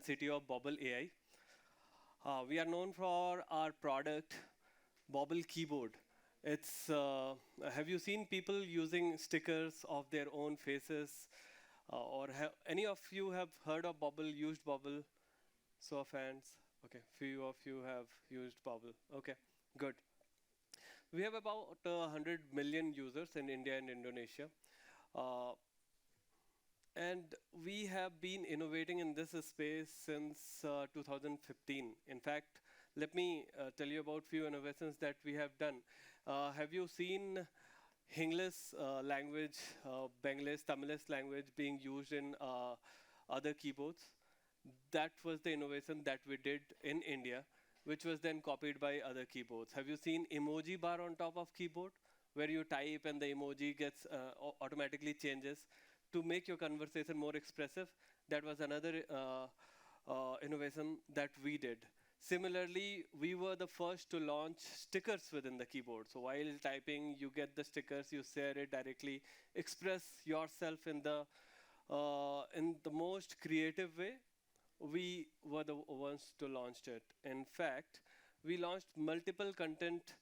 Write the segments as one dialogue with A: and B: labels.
A: CTO of Bobble AI. We are known for our product, Bobble Keyboard. Have you seen people using stickers of their own faces? Or have any of you have heard of Bobble, used Bobble? So of hands. Okay, few of you have used Bobble. Okay, good. We have about 100 million users in India and Indonesia. Uh, and we have been innovating in this space since 2015. In fact, let me tell you about few innovations that we have done. Have you seen English language, Benglish, Tamilish language being used in other keyboards? That was the innovation that we did in India, which was then copied by other keyboards. Have you seen emoji bar on top of keyboard, where you type and the emoji gets automatically changes to make your conversation more expressive? That was another innovation that we did. Similarly, we were the first to launch stickers within the keyboard. So while typing, you get the stickers, you share it directly, express yourself in the most creative way. We were the ones to launch it. In fact, we launched multiple content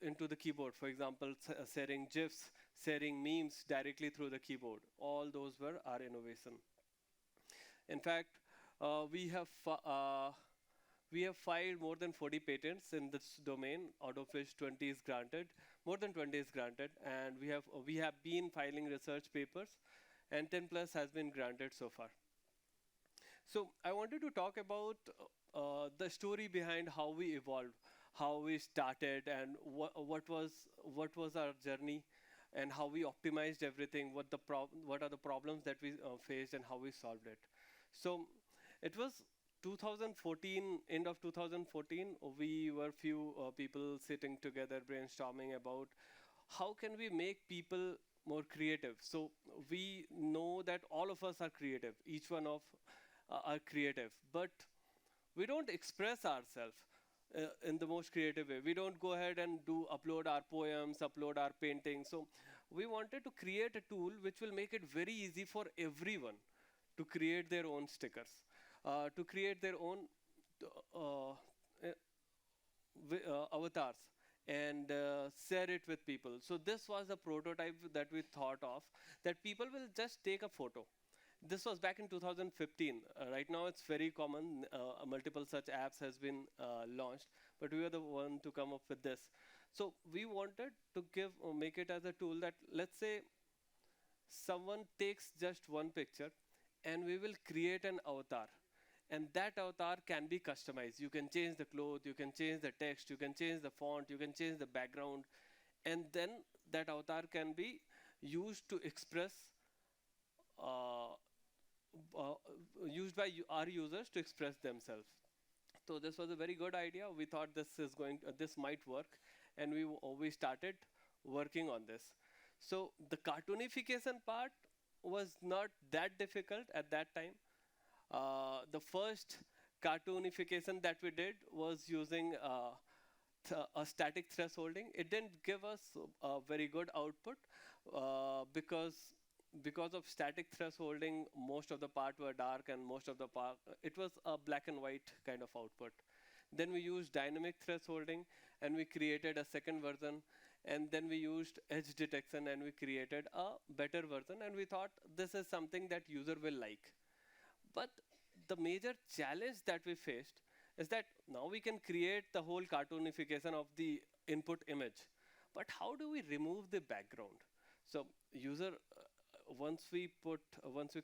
A: into the keyboard. For example, sharing GIFs, sharing memes directly through the keyboard. All those were our innovation. In fact, uh, we have we have filed more than 40 patents in this domain, out of which 20 is granted. More than 20 is granted, and we have been filing research papers, and 10 plus has been granted so far. So I wanted to talk about the story behind how we evolved, how we started, and what was our journey, and how we optimized everything. What are the problems that we faced, and how we solved it. So it was 2014, end of 2014. We were few people sitting together brainstorming about how can we make people more creative. So we know that all of us are creative. Each one of are creative, but we don't express ourselves in the most creative way. We don't go ahead and do upload our poems, upload our paintings. So we wanted to create a tool which will make it very easy for everyone to create their own stickers, to create their own uh, avatars and share it with people. So this was a prototype that we thought of, that people will just take a photo. This was back in 2015. Right now, it's very common. Multiple such apps has been launched, but we were the one to come up with this. So we wanted to make it as a tool that, let's say, someone takes just one picture, and we will create an avatar. And that avatar can be customized. You can change the clothes, you can change the text, you can change the font, you can change the background, and then that avatar can be used to express uh, uh, used by our users to express themselves. So this was a very good idea. We thought this might work, and we started working on this. So the cartoonification part was not that difficult at that time. The first cartoonification that we did was using a static thresholding. It didn't give us a very good output because of static thresholding. Most of the part were dark, and most of the part it was a black and white kind of output. Then we used dynamic thresholding, and we created a second version. And then we used edge detection, and we created a better version. And we thought this is something that user will like. But the major challenge that we faced is that now we can create the whole cartoonification of the input image. But how do we remove the background? So user, once we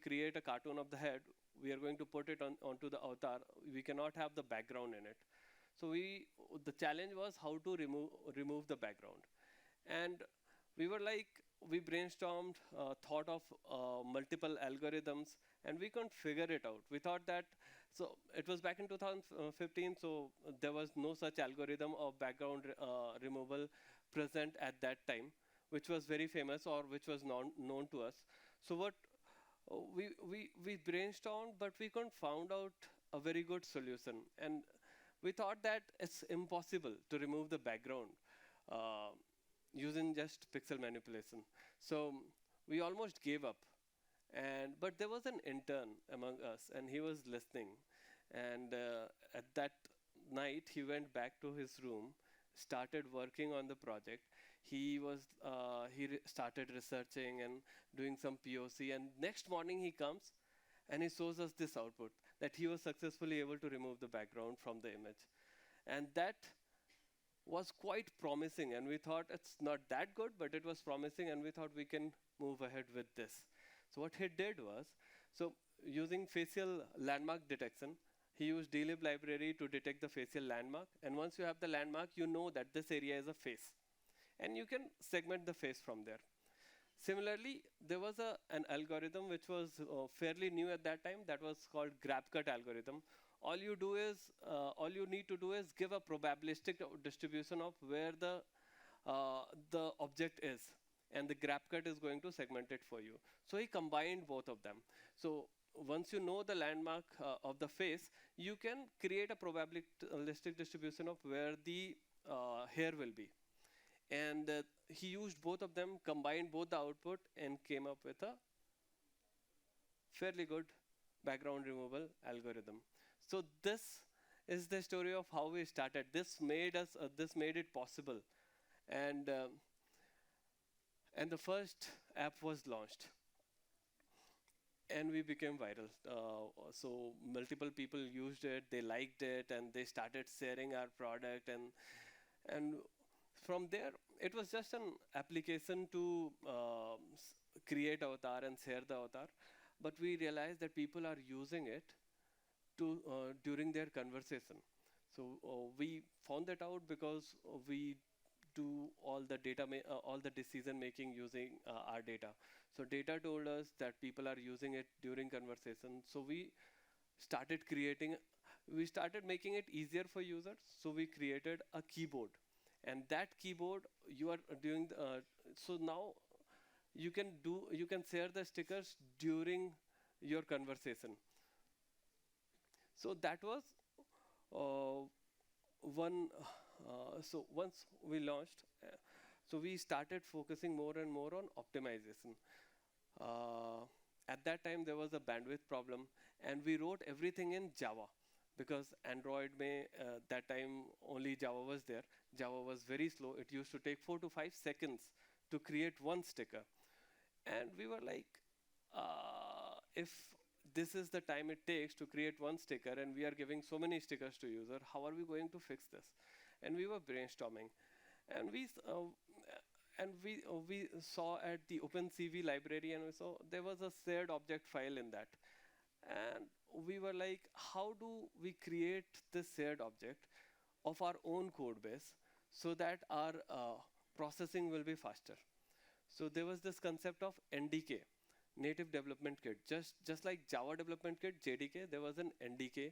A: create a cartoon of the head, we are going to put it onto the avatar. We cannot have the background in it. So the challenge was how to remove the background. And we were like, we brainstormed, thought of multiple algorithms, and we couldn't figure it out. We thought that, so it was back in 2015, so there was no such algorithm of background removal present at that time, which was very famous, or which was known to us. So what we brainstormed, but we couldn't found out a very good solution. And we thought that it's impossible to remove the background using just pixel manipulation. So we almost gave up. But there was an intern among us, and he was listening. And at that night, he went back to his room, started working on the project. Started researching and doing some POC. And next morning, he comes and he shows us this output that he was successfully able to remove the background from the image. And that was quite promising, and we thought it's not that good, but it was promising, and we thought we can move ahead with this. So what he did was, so using facial landmark detection, he used dlib library to detect the facial landmark, and once you have the landmark, you know that this area is a face, and you can segment the face from there. Similarly, there was an algorithm which was fairly new at that time that was called grab cut algorithm. All you need to do is give a probabilistic distribution of where the object is, and the grab cut is going to segment it for you. So he combined both of them. So once you know the landmark of the face, you can create a probabilistic distribution of where the hair will be. And he used both of them, combined both the output, and came up with a fairly good background removal algorithm. So this is the story of how we started. This made it possible, and and the first app was launched, and we became viral. So multiple people used it, they liked it, and they started sharing our product, and from there, it was just an application to create avatar and share the avatar. But we realized that people are using it during their conversation. So we found that out because we do all the decision making using our data. So data told us that people are using it during conversation. So started creating, we started making it easier for users. So we created a keyboard, and that keyboard you are doing. So now you can share the stickers during your conversation. So that was uh, one. So once we launched, so we started focusing more and more on optimization. Uh, at that time, there was a bandwidth problem, and we wrote everything in Java because Android that time only Java was there. Java was very slow. It used to take 4 to 5 seconds to create one sticker. And we were like, if this is the time it takes to create one sticker and we are giving so many stickers to user, how are we going to fix this? And we were brainstorming. And we saw at the OpenCV library, and we saw there was a shared object file in that. And we were like, how do we create this shared object of our own code base so that our processing will be faster? So there was this concept of NDK, Native Development Kit. Just like Java Development Kit, JDK, there was an NDK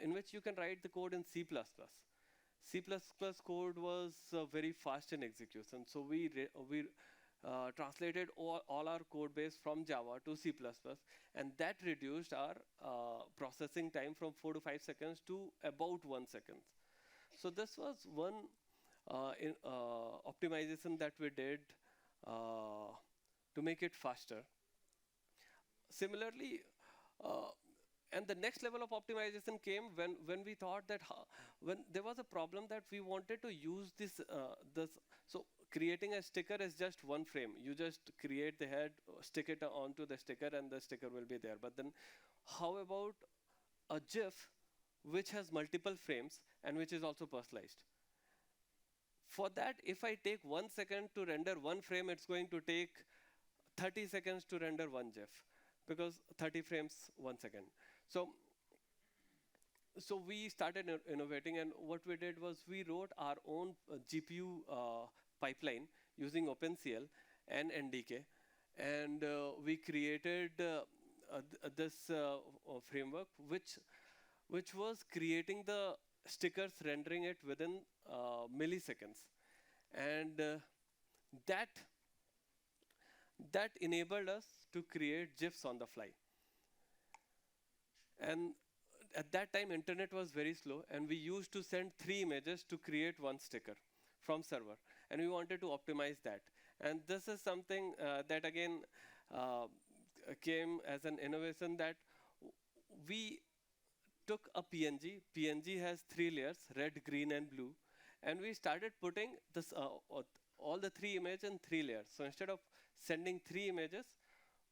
A: in which you can write the code in C++. C++ code was very fast in execution. So we translated all our code base from Java to C++, and that reduced our processing time from 4 to 5 seconds to about 1 second. So this was one optimization that we did to make it faster. Similarly, uh, and the next level of optimization came when we thought that when there was a problem that we wanted to use this. So creating a sticker is just one frame. You just create the head, stick it onto the sticker, and the sticker will be there. But then, how about a GIF which has multiple frames and which is also personalized? For that, if I take 1 second to render one frame, it's going to take 30 seconds to render one GIF because 30 frames 1 second. So, so we started innovating, and what we did was we wrote our own GPU pipeline using OpenCL and NDK, and we created this framework which was creating the stickers, rendering it within milliseconds, and that that enabled us to create GIFs on the fly. And at that time, internet was very slow, and we used to send 3 images to create one sticker from server, and we wanted to optimize that. And this is something that again, uh, came as an innovation that we took a PNG. PNG has three layers, red, green, and blue. And we started putting all the three images in three layers. So instead of sending three images,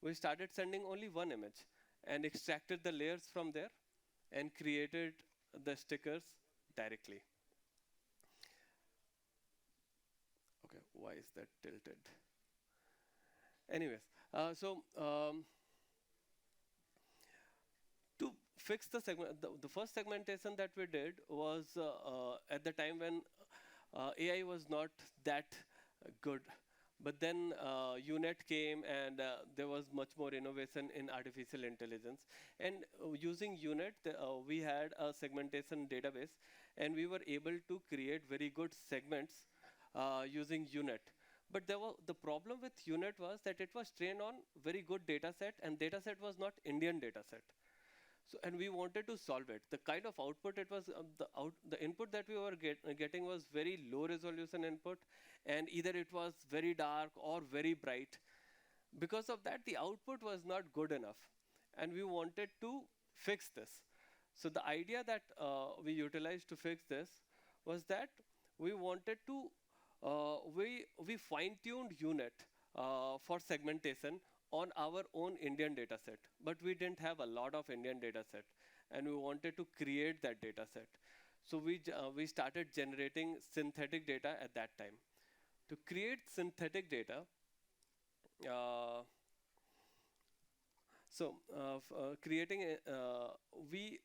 A: we started sending only one image and extracted the layers from there and created the stickers directly. Okay, why is that tilted? Anyways, to fix the segment, the first segmentation that we did was at the time when AI was not that good. But then UNet came and there was much more innovation in artificial intelligence. And using UNet, we had a segmentation database and we were able to create very good segments using UNet. But the problem with UNet was that it was trained on very good data set and data set was not Indian data set. So, and we wanted to solve it. The kind of output it was, the input that we were getting was very low resolution input, and either it was very dark or very bright. Because of that, the output was not good enough, and we wanted to fix this. So the idea that we utilized to fix this was that we wanted to, we fine-tuned UNet for segmentation on our own Indian data set, but we didn't have a lot of Indian data set, and we wanted to create that data set. So we started generating synthetic data at that time. To create synthetic data, uh, we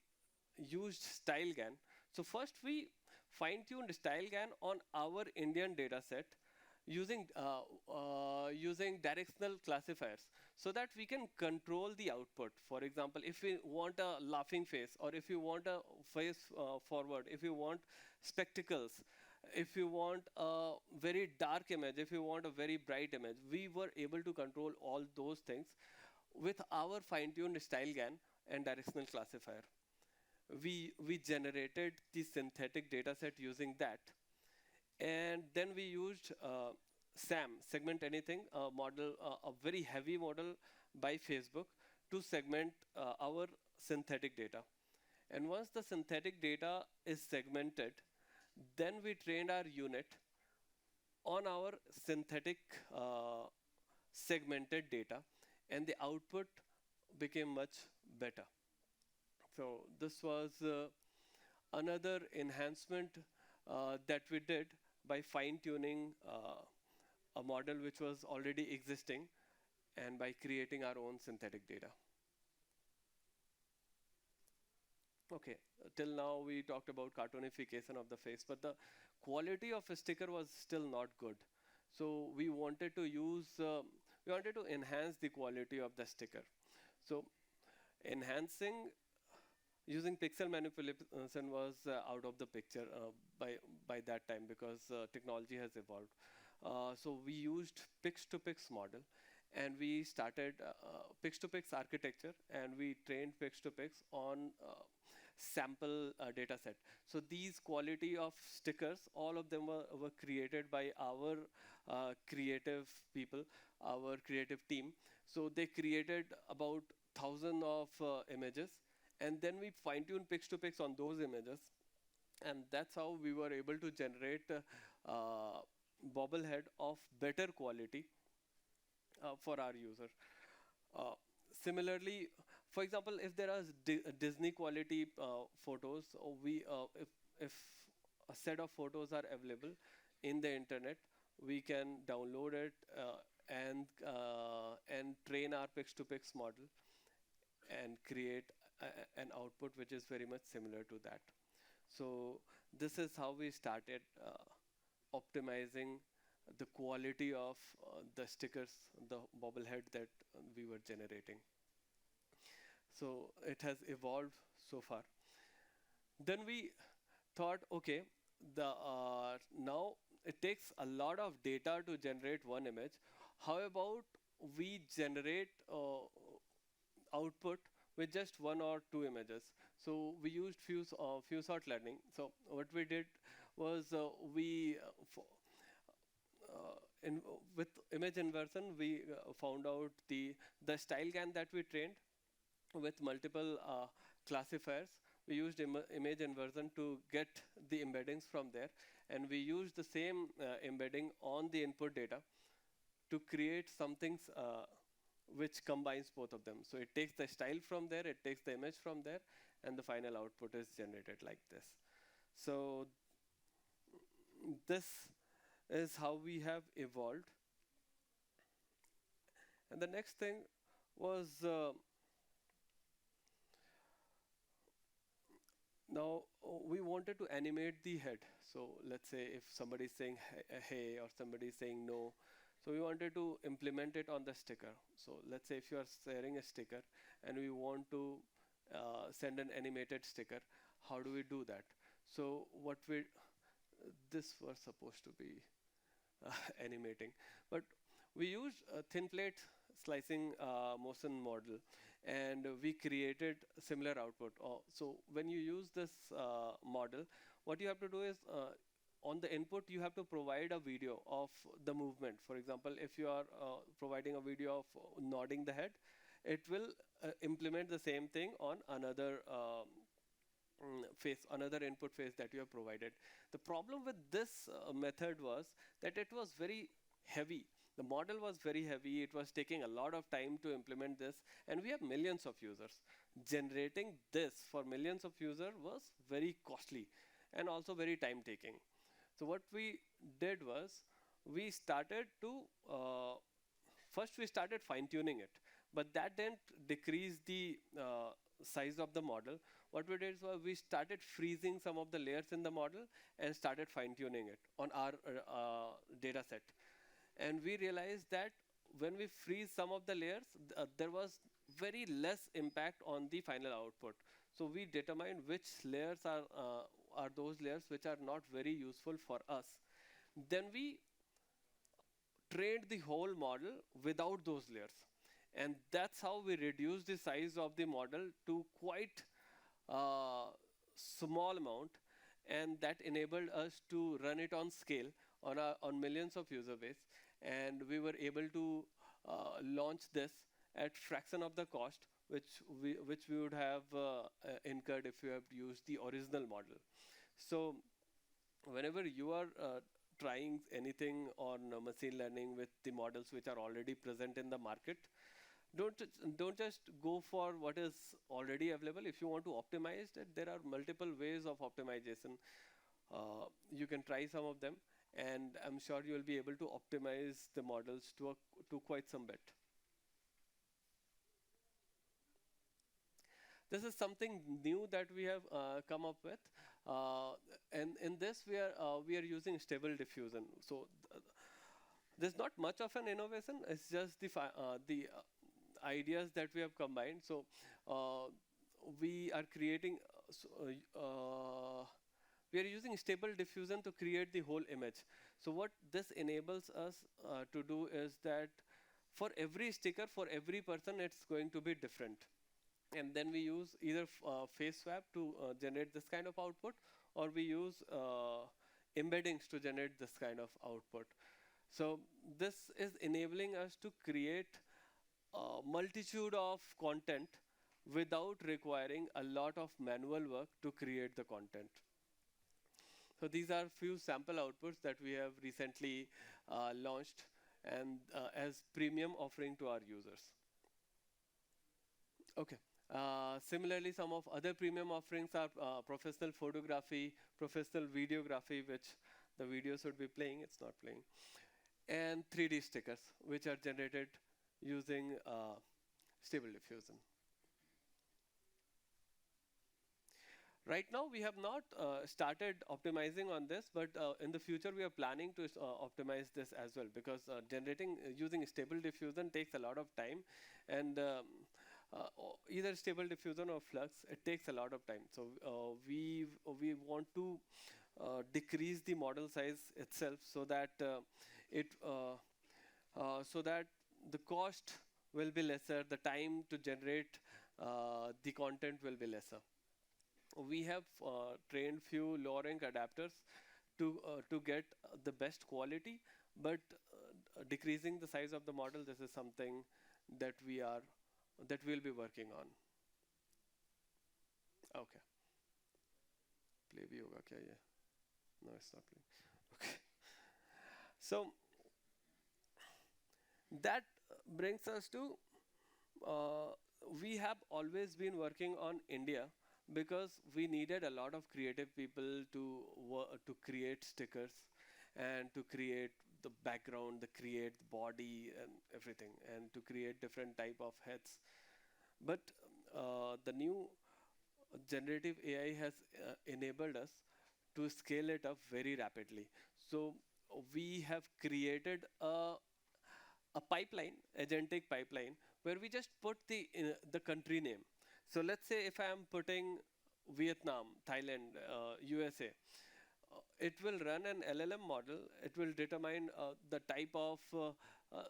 A: used StyleGAN. So first we fine-tuned StyleGAN on our Indian data set using directional classifiers so that we can control the output. For example, if we want a laughing face, or if you want a face forward, if you want spectacles, if you want a very dark image, if you want a very bright image, we were able to control all those things with our fine-tuned StyleGAN and directional classifier. We generated the synthetic data set using that. And then we used SAM, Segment Anything, a model, a very heavy model by Facebook to segment our synthetic data. And once the synthetic data is segmented, then we trained our UNet on our synthetic segmented data, and the output became much better. So this was another enhancement that we did by fine-tuning a model which was already existing and by creating our own synthetic data. Okay, till now we talked about cartoonification of the face, but the quality of a sticker was still not good. So we wanted to enhance the quality of the sticker. So enhancing using pixel manipulation was out of the picture by that time because technology has evolved. So we used pix-to-pix model, and we started pix-to-pix architecture, and we trained pix-to-pix on sample data set. So these quality of stickers, all of them were created by our creative people, our creative team. So they created about 1,000 of images, and then we fine-tuned pix-to-pix on those images, and that's how we were able to generate bobblehead of better quality for our user. Similarly, for example, if there are Disney quality photos, or if a set of photos are available in the internet, we can download it and train our pix-to-pix model and create an output which is very much similar to that. So this is how we started optimizing the quality of the stickers, the bobblehead that we were generating. So it has evolved so far. Then we thought, okay, now it takes a lot of data to generate one image. How about we generate output with just one or two images? So we used few sort learning. So what we did was with image inversion, we found out the style GAN that we trained with multiple classifiers. We used image inversion to get the embeddings from there, and we used the same embedding on the input data to create something which combines both of them. So it takes the style from there, it takes the image from there, and the final output is generated like this. So this is how we have evolved. And the next thing was now we wanted to animate the head. So let's say if somebody is saying hey or somebody is saying no, so we wanted to implement it on the sticker. So let's say if you are sharing a sticker and we want to send an animated sticker, how do we do that? So what we this was supposed to be animating, but we used a thin plate slicing motion model, and we created similar output. So when you use this model, what you have to do is on the input, you have to provide a video of the movement. For example, if you are providing a video of nodding the head, it will implement the same thing on another face, another input face that you have provided. The problem with this method was that it was very heavy. The model was very heavy. It was taking a lot of time to implement this, and we have millions of users. Generating this for millions of users was very costly and also very time taking. So what we did was we started to first we started fine tuning it, but that didn't decrease the size of the model. What we did was we started freezing some of the layers in the model and started fine tuning it on our data set. And we realized that when we freeze some of the layers, there was very less impact on the final output. So we determined which layers are those layers which are not very useful for us. Then we trained the whole model without those layers. And that's how we reduced the size of the model to quite small amount, and that enabled us to run it on scale on millions of user base, and we were able to launch this at fraction of the cost which we would have incurred if you have used the original model. So whenever you are trying anything on machine learning with the models which are already present in the market, don't just go for what is already available. If you want to optimize it, there are multiple ways of optimization. You can try some of them, and I'm sure you will be able to optimize the models to quite some bit. This is something new that we have come up with, and in this we are using stable diffusion. So there's not much of an innovation. It's just the ideas that we have combined. So we are creating. We are using stable diffusion to create the whole image. So what this enables us to do is that for every sticker, for every person, it's going to be different. And then we use either face swap to generate this kind of output, or we use embeddings to generate this kind of output. So this is enabling us to create a multitude of content without requiring a lot of manual work to create the content. So these are few sample outputs that we have recently launched and as premium offering to our users. Okay. Similarly, some of other premium offerings are professional photography, professional videography, which the video should be playing, it's not playing, and 3D stickers, which are generated using stable diffusion. Right now, we have not started optimizing on this, but in the future, we are planning to optimize this as well, because generating using stable diffusion takes a lot of time, and either stable diffusion or flux, it takes a lot of time. So we want to decrease the model size itself so that so that the cost will be lesser, the time to generate the content will be lesser. We have trained few low rank adapters to get the best quality, but decreasing the size of the model, this is something that we'll be working on. Okay, play भी होगा क्या ये? No, it's not playing. Okay, so that brings us to uh, we have always been working on India because we needed a lot of creative people to create stickers and to create the background, the create the body and everything, and to create different type of heads. But the new generative AI has enabled us to scale it up very rapidly. So we have created a pipeline, agentic pipeline, where we just put the country name. So let's say if I am putting Vietnam, Thailand, USA, it will run an LLM model. It will determine the type of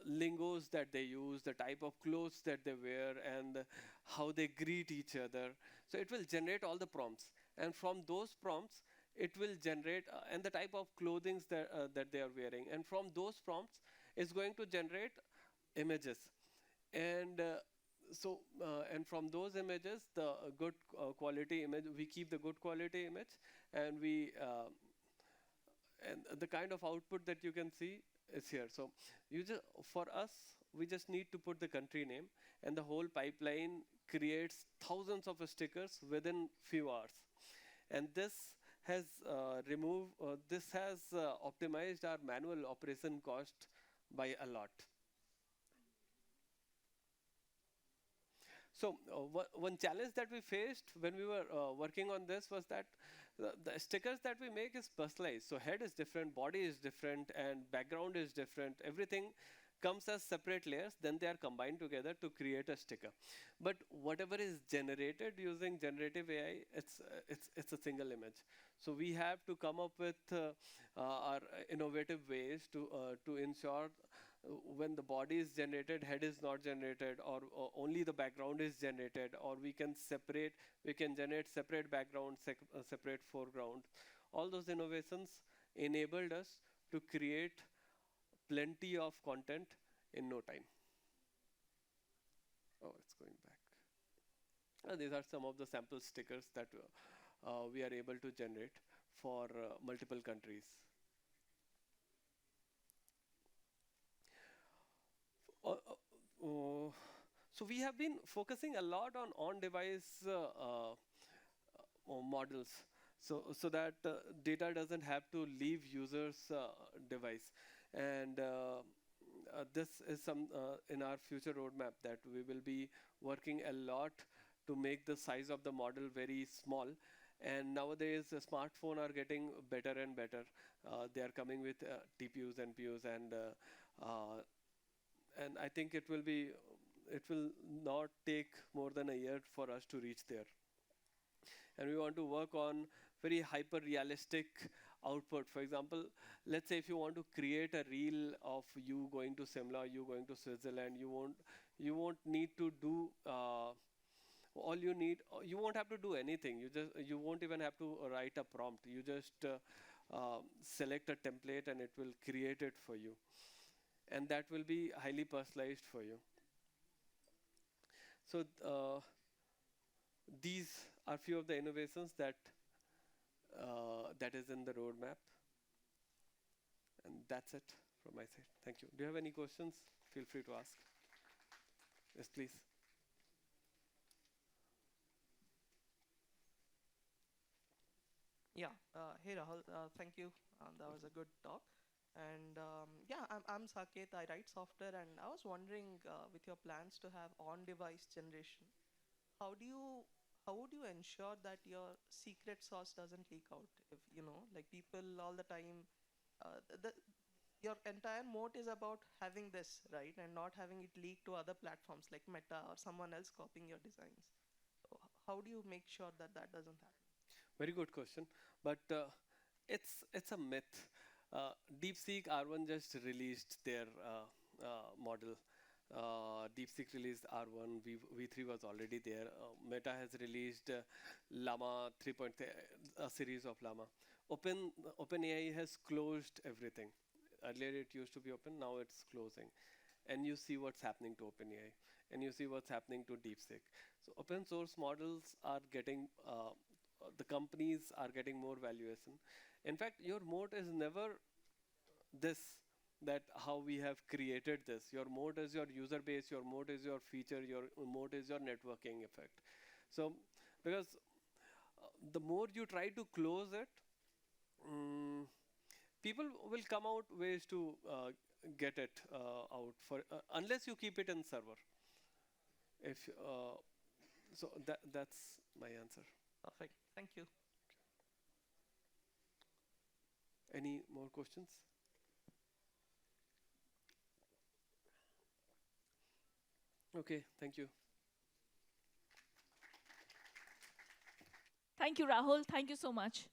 A: lingos that they use, the type of clothes that they wear, and how they greet each other. So it will generate all the prompts, and from those prompts, it will generate and the type of clothing that they are wearing, and from those prompts, it's going to generate images, and and from those images, the good quality image, we keep the good quality image, and the kind of output that you can see is here. So for us, we just need to put the country name, and the whole pipeline creates thousands of stickers within few hours. And this has optimized our manual operation cost by a lot. So one challenge that we faced when we were working on this was that the stickers that we make is personalized. So head is different, body is different, and background is different. Everything comes as separate layers, then they are combined together to create a sticker. But whatever is generated using generative AI, it's a single image. So we have to come up with our innovative ways to ensure when the body is generated, head is not generated, or only the background is generated, or we can generate separate background, separate foreground. All those innovations enabled us to create plenty of content in no time. Oh, it's going back. These are some of the sample stickers that we are able to generate for multiple countries. Uh, so we have been focusing a lot on on-device models, so that data doesn't have to leave users' device, and this is some in our future roadmap that we will be working a lot to make the size of the model very small. And nowadays, the smartphone are getting better and better. They are coming with TPUs, NPUs, and I think it will not take more than a year for us to reach there. And we want to work on very hyper realistic output. For example, let's say if you want to create a reel of you going to Simla, you going to Switzerland, you won't need to do all you need. You won't have to do anything. You won't even have to write a prompt. You just select a template and it will create it for you, and that will be highly personalized for you. So these are few of the innovations that is in the roadmap, and that's it from my side. Thank you. Do you have any questions? Feel free to ask. Yes, please.
B: Yeah. Hey, Rahul. Thank you. That was a good talk. And yeah, I'm Saket. I write software, and I was wondering, with your plans to have on-device generation, how do you how would you ensure that your secret sauce doesn't leak out? If like people all the time, your entire moat is about having this, right, and not having it leak to other platforms like Meta or someone else copying your designs. So how do you make sure that that doesn't happen?
A: Very good question, but it's a myth. DeepSeek R1 just released their model. DeepSeek released R1, V3 was already there. Meta has released Llama 3.0, a series of Llama. OpenAI has closed everything. Earlier it used to be open, now it's closing. And you see what's happening to OpenAI, and you see what's happening to DeepSeek. So open source models are getting, the companies are getting more valuation. In fact, your moat is never this, that how we have created this. Your moat is your user base, your moat is your feature, your moat is your networking effect. So, because the more you try to close it, mm, people will come out ways to get it out for unless you keep it in server. If so, that's my answer.
B: Perfect. Thank you.
A: Any more questions? Okay, thank you.
C: Thank you, Rahul. Thank you so much.